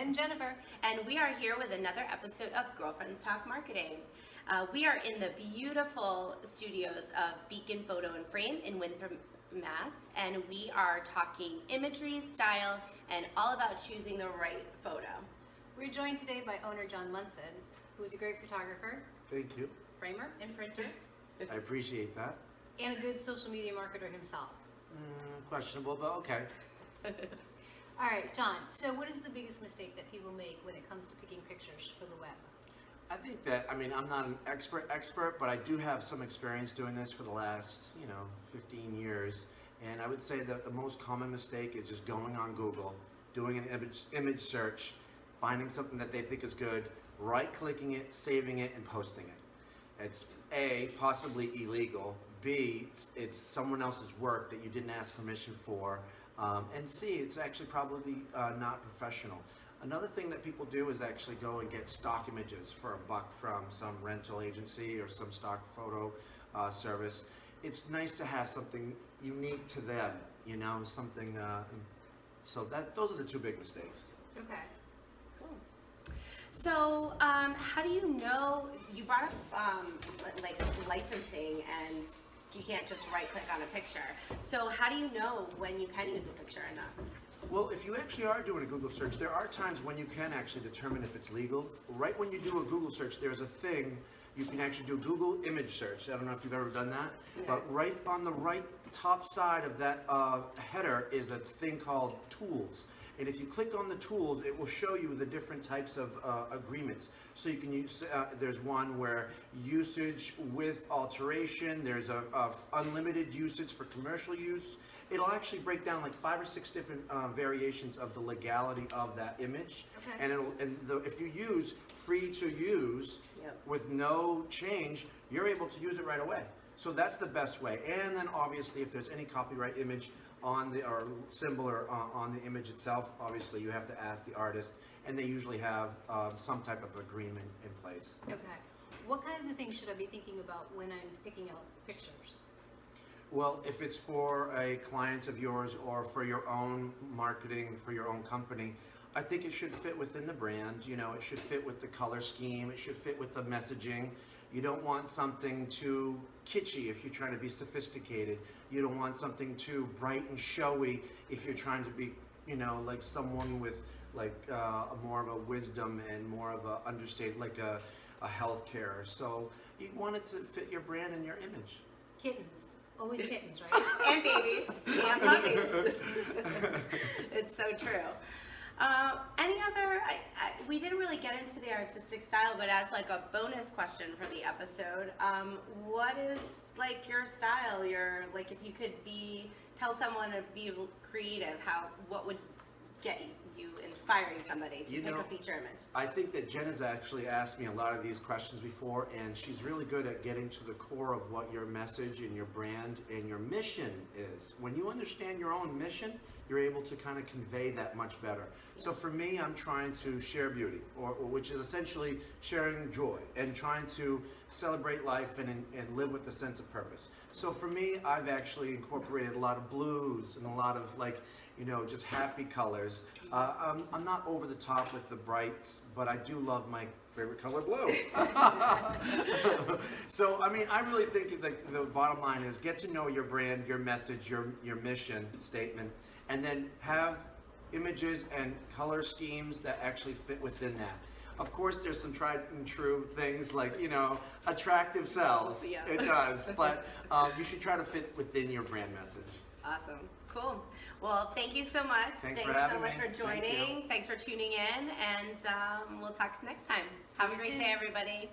And Jennifer. And we are here with another episode of Girlfriends Talk Marketing. We are in the beautiful studios of Beacon Photo and Frame in Winthrop, Mass. And we are talking imagery, style, and all about choosing the right photo. We're joined today by owner John Munson, who is a great photographer, Thank you. framer, and printer, I appreciate that. and a good social media marketer himself. Questionable, but okay. All right, John, so what is the biggest mistake that people make when it comes to picking pictures for the web? I think that, I'm not an expert, but I do have some experience doing this for the last, 15 years. And I would say that the most common mistake is just going on Google, doing an image search, finding something that they think is good, right-clicking it, saving it, and posting it. It's A, possibly illegal, B, it's someone else's work that you didn't ask permission for, and C, it's actually probably not professional. Another thing that people do is actually go and get stock images for $1 from some rental agency or some stock photo service. It's nice to have something unique to them, something, so those are the two big mistakes. Okay. So, how do you know, you brought up like licensing and you can't just right click on a picture. So how do you know when you can use a picture or not? Well, if you actually are doing a Google search, there are times when you can actually determine if it's legal. Right when you do a Google search, there's a thing, you can actually do Google image search. I don't know if you've ever done that, but right on the right top side of that header is a thing called tools. And if you click on the tools, it will show you the different types of agreements. So you can use, there's one where usage with alteration, there's a unlimited usage for commercial use. It'll actually break down like 5 or 6 different variations of the legality of that image. Okay. And if you use free to use with no change, you're able to use it right away. So that's the best way. And then obviously if there's any copyright image on the or symbol or on the image itself, obviously you have to ask the artist, and they usually have some type of agreement in place. Okay. What kinds of things should I be thinking about when I'm picking out pictures? Well, if it's for a client of yours or for your own marketing, for your own company, I think it should fit within the brand. It should fit with the color scheme. It should fit with the messaging. You don't want something too kitschy if you're trying to be sophisticated. You don't want something too bright and showy if you're trying to be, like someone with more of a wisdom and more of a understated, like a healthcare. So you want it to fit your brand and your image. Kittens. Always kittens, right? And babies. And puppies. It's so true. Any other, we didn't really get into the artistic style, but as like a bonus question for the episode, what is like your style? Like if you could tell someone to be creative, what would get you inspiring somebody to pick a feature image? I think that Jen has actually asked me a lot of these questions before, and she's really good at getting to the core of what your message and your brand and your mission is. When you understand your own mission, you're able to kind of convey that much better. So for me, I'm trying to share beauty, which is essentially sharing joy and trying to celebrate life and live with a sense of purpose. So for me, I've actually incorporated a lot of blues and a lot of just happy colors. I'm not over the top with the brights, but I do love my favorite color, blue. So, I really think the bottom line is get to know your brand, your message, your mission statement, and then have images and color schemes that actually fit within that. Of course, there's some tried and true things like, attractive sells. Yeah. It does, but you should try to fit within your brand message. Awesome. Cool. Well, thank you so much. Thanks for having so much me. for joining. Thanks for tuning in, and we'll talk next time. Have a great day, everybody.